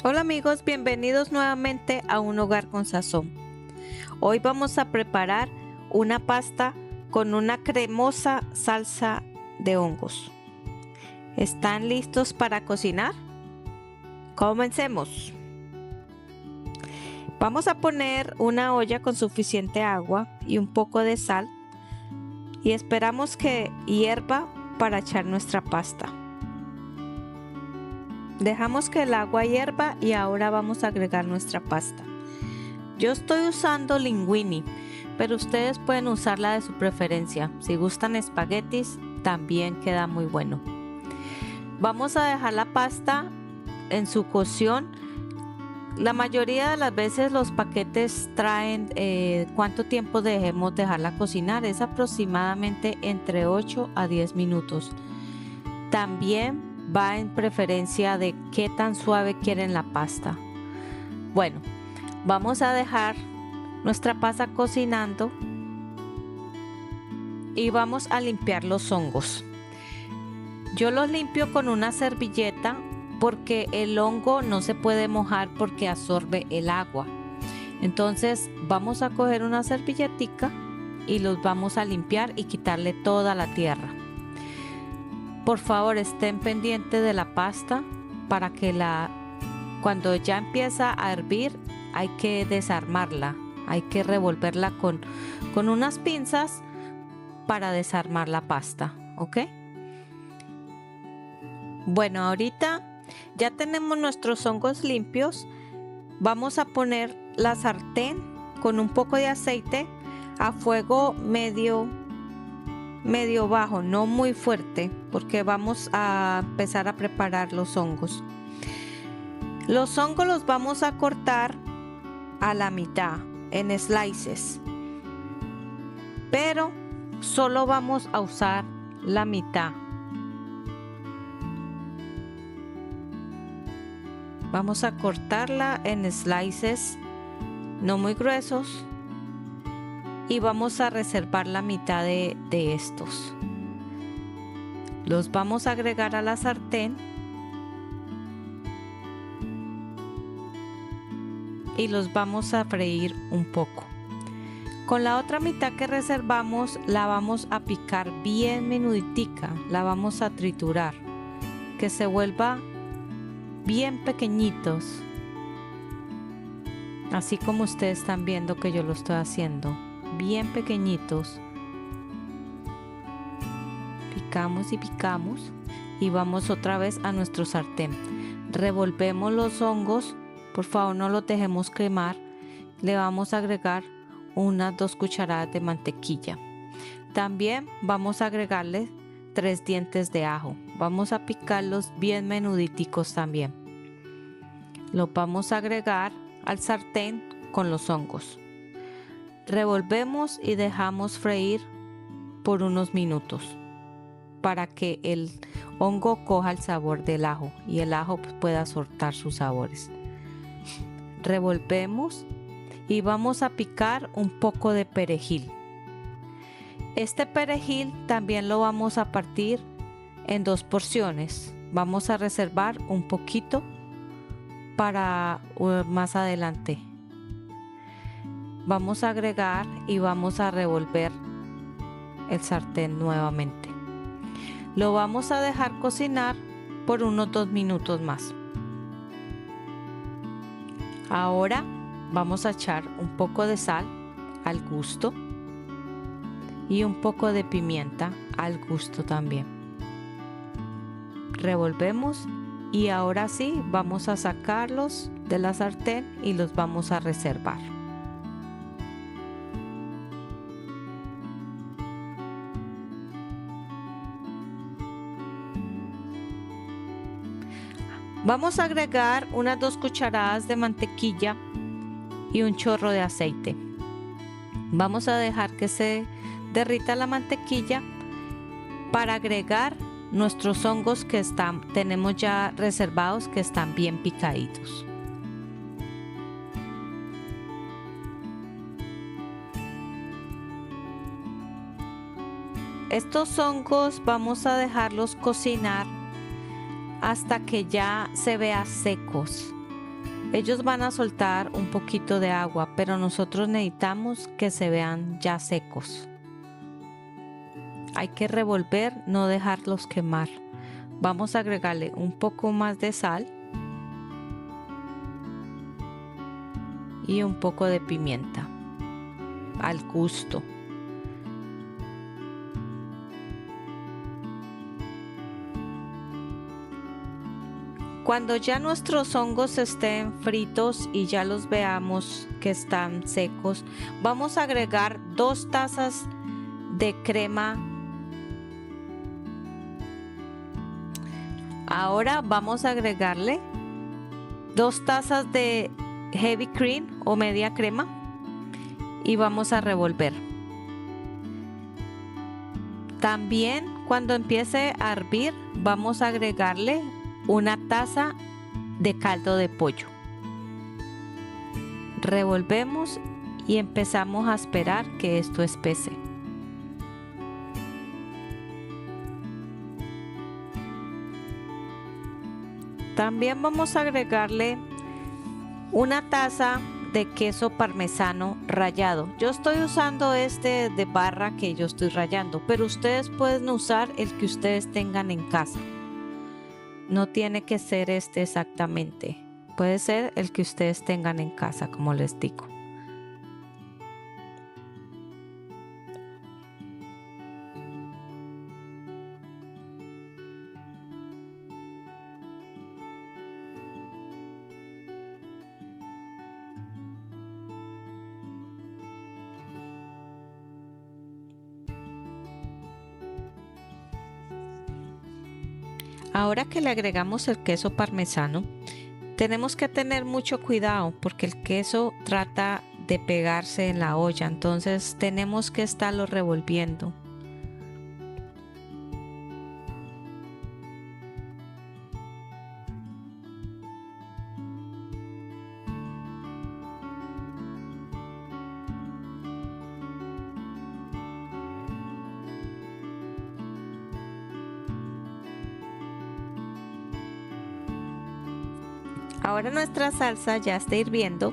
Hola amigos, bienvenidos nuevamente a Un Hogar con Sazón. Hoy vamos a preparar una pasta con una cremosa salsa de hongos. ¿Están listos para cocinar? Comencemos. Vamos a poner una olla con suficiente agua y un poco de sal y esperamos que hierva para echar nuestra pasta. Dejamos que el agua hierva y ahora vamos a agregar nuestra pasta. Yo estoy usando linguini, pero ustedes pueden usar la de su preferencia. Si gustan espaguetis, también queda muy bueno. Vamos a dejar la pasta en su cocción. La mayoría de las veces los paquetes traen cuánto tiempo dejemos dejarla cocinar. Es aproximadamente entre 8 a 10 minutos. También va en preferencia de qué tan suave quieren la pasta. Bueno, vamos a dejar nuestra pasta cocinando y vamos a limpiar los hongos. Yo los limpio con una servilleta porque el hongo no se puede mojar porque absorbe el agua. Entonces vamos a coger una servilletica y los vamos a limpiar y quitarle toda la tierra. Por favor, estén pendientes de la pasta para que cuando ya empieza a hervir hay que desarmarla, hay que revolverla con unas pinzas para desarmar la pasta, ¿ok? Bueno, ahorita ya tenemos nuestros hongos limpios. Vamos a poner la sartén con un poco de aceite a fuego medio bajo, no muy fuerte, porque vamos a empezar a preparar los hongos. Los hongos los vamos a cortar a la mitad en slices, pero solo vamos a usar la mitad. Vamos a cortarla en slices no muy gruesos y vamos a reservar la mitad de estos. Los vamos a agregar a la sartén y los vamos a freír un poco. Con la otra mitad que reservamos la vamos a picar bien menuditica, la vamos a triturar, que se vuelva bien pequeñitos, así como ustedes están viendo que yo lo estoy haciendo, bien pequeñitos. Picamos y picamos y vamos otra vez a nuestro sartén. Revolvemos los hongos, por favor no los dejemos quemar. Le vamos a agregar unas 2 cucharadas de mantequilla. También vamos a agregarle 3 dientes de ajo. Vamos a picarlos bien menuditicos también. Los vamos a agregar al sartén con los hongos. Revolvemos y dejamos freír por unos minutos para que el hongo coja el sabor del ajo y el ajo pueda soltar sus sabores. Revolvemos y vamos a picar un poco de perejil. Este perejil también lo vamos a partir en 2 porciones. Vamos a reservar un poquito para más adelante. Vamos a agregar y vamos a revolver el sartén nuevamente. Lo vamos a dejar cocinar por unos 2 minutos más. Ahora vamos a echar un poco de sal al gusto y un poco de pimienta al gusto también. Revolvemos y ahora sí vamos a sacarlos de la sartén y los vamos a reservar. Vamos a agregar unas 2 cucharadas de mantequilla y un chorro de aceite. Vamos a dejar que se derrita la mantequilla para agregar nuestros hongos que tenemos ya reservados, que están bien picaditos. Estos hongos vamos a dejarlos cocinar hasta que ya se vean secos. Ellos van a soltar un poquito de agua, pero nosotros necesitamos que se vean ya secos. Hay que revolver, no dejarlos quemar. Vamos a agregarle un poco más de sal y un poco de pimienta al gusto. Cuando ya nuestros hongos estén fritos y ya los veamos que están secos, vamos a agregar 2 tazas de crema. Ahora vamos a agregarle 2 tazas de heavy cream o media crema y vamos a revolver. También cuando empiece a hervir vamos a agregarle 1 taza de caldo de pollo. Revolvemos y empezamos a esperar que esto espese. También vamos a agregarle 1 taza de queso parmesano rallado. Yo estoy usando este de barra que yo estoy rallando, pero ustedes pueden usar el que ustedes tengan en casa. No tiene que ser este exactamente. Puede ser el que ustedes tengan en casa, como les digo. Ahora que le agregamos el queso parmesano, tenemos que tener mucho cuidado porque el queso trata de pegarse en la olla, entonces tenemos que estarlo revolviendo. Ahora nuestra salsa ya está hirviendo.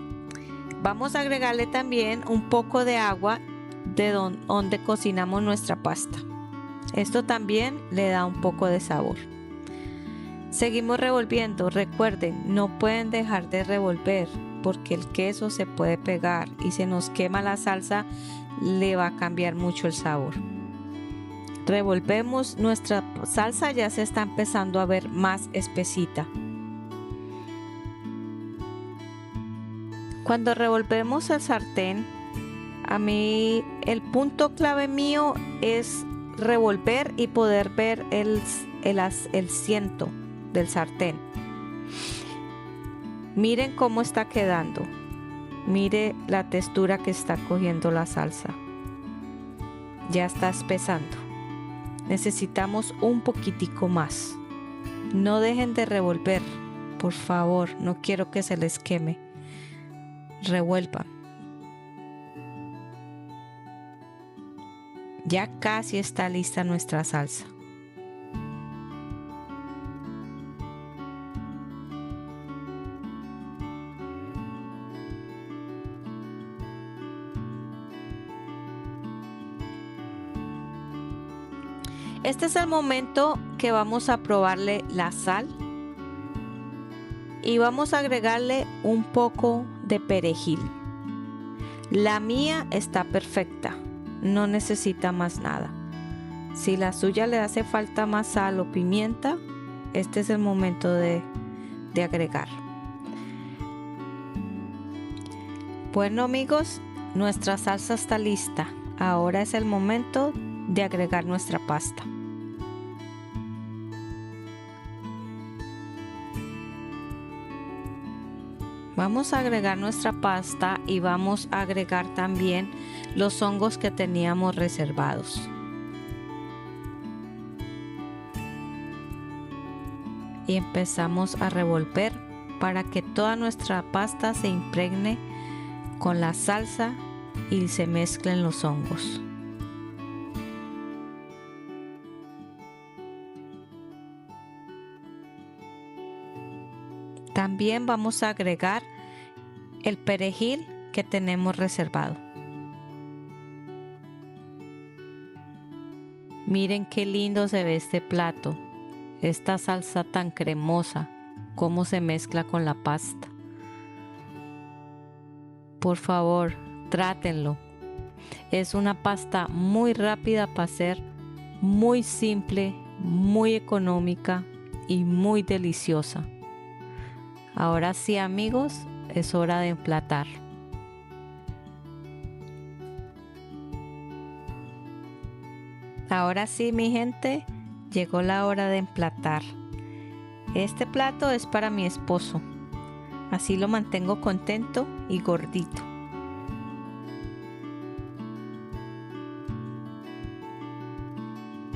Vamos a agregarle también un poco de agua de donde cocinamos nuestra pasta. Esto también le da un poco de sabor. Seguimos revolviendo. Recuerden, no pueden dejar de revolver porque el queso se puede pegar y se nos quema la salsa, le va a cambiar mucho el sabor. Revolvemos, nuestra salsa ya se está empezando a ver más espesita. Cuando revolvemos el sartén, a mí el punto clave mío es revolver y poder ver el ciento del sartén. Miren cómo está quedando. Mire la textura que está cogiendo la salsa. Ya está espesando. Necesitamos un poquitico más. No dejen de revolver, por favor, no quiero que se les queme. Revuelvan. Ya casi está lista nuestra salsa. Este es el momento que vamos a probarle la sal y vamos a agregarle un poco de perejil. La mía está perfecta, no necesita más nada. Si la suya le hace falta más sal o pimienta, este es el momento de agregar. Bueno amigos, nuestra salsa está lista. Ahora es el momento de agregar nuestra pasta. Vamos a agregar nuestra pasta y vamos a agregar también los hongos que teníamos reservados. Y empezamos a revolver para que toda nuestra pasta se impregne con la salsa y se mezclen los hongos. También vamos a agregar el perejil que tenemos reservado. Miren qué lindo se ve este plato. Esta salsa tan cremosa, cómo se mezcla con la pasta. Por favor, trátenlo. Es una pasta muy rápida para hacer, muy simple, muy económica y muy deliciosa. Ahora sí, amigos, es hora de emplatar. Ahora sí, mi gente, llegó la hora de emplatar. Este plato es para mi esposo. Así lo mantengo contento y gordito.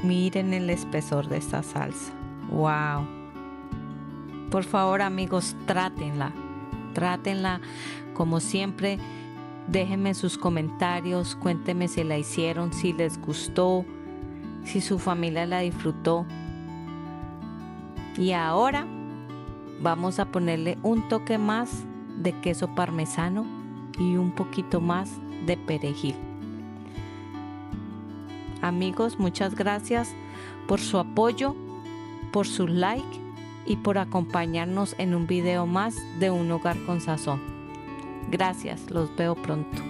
Miren el espesor de esta salsa. ¡Wow! Por favor, amigos, trátenla. Trátenla como siempre. Déjenme sus comentarios. Cuéntenme si la hicieron, si les gustó, si su familia la disfrutó. Y ahora vamos a ponerle un toque más de queso parmesano y un poquito más de perejil. Amigos, muchas gracias por su apoyo, por su like y por acompañarnos en un video más de Un Hogar con Sazón. Gracias, los veo pronto.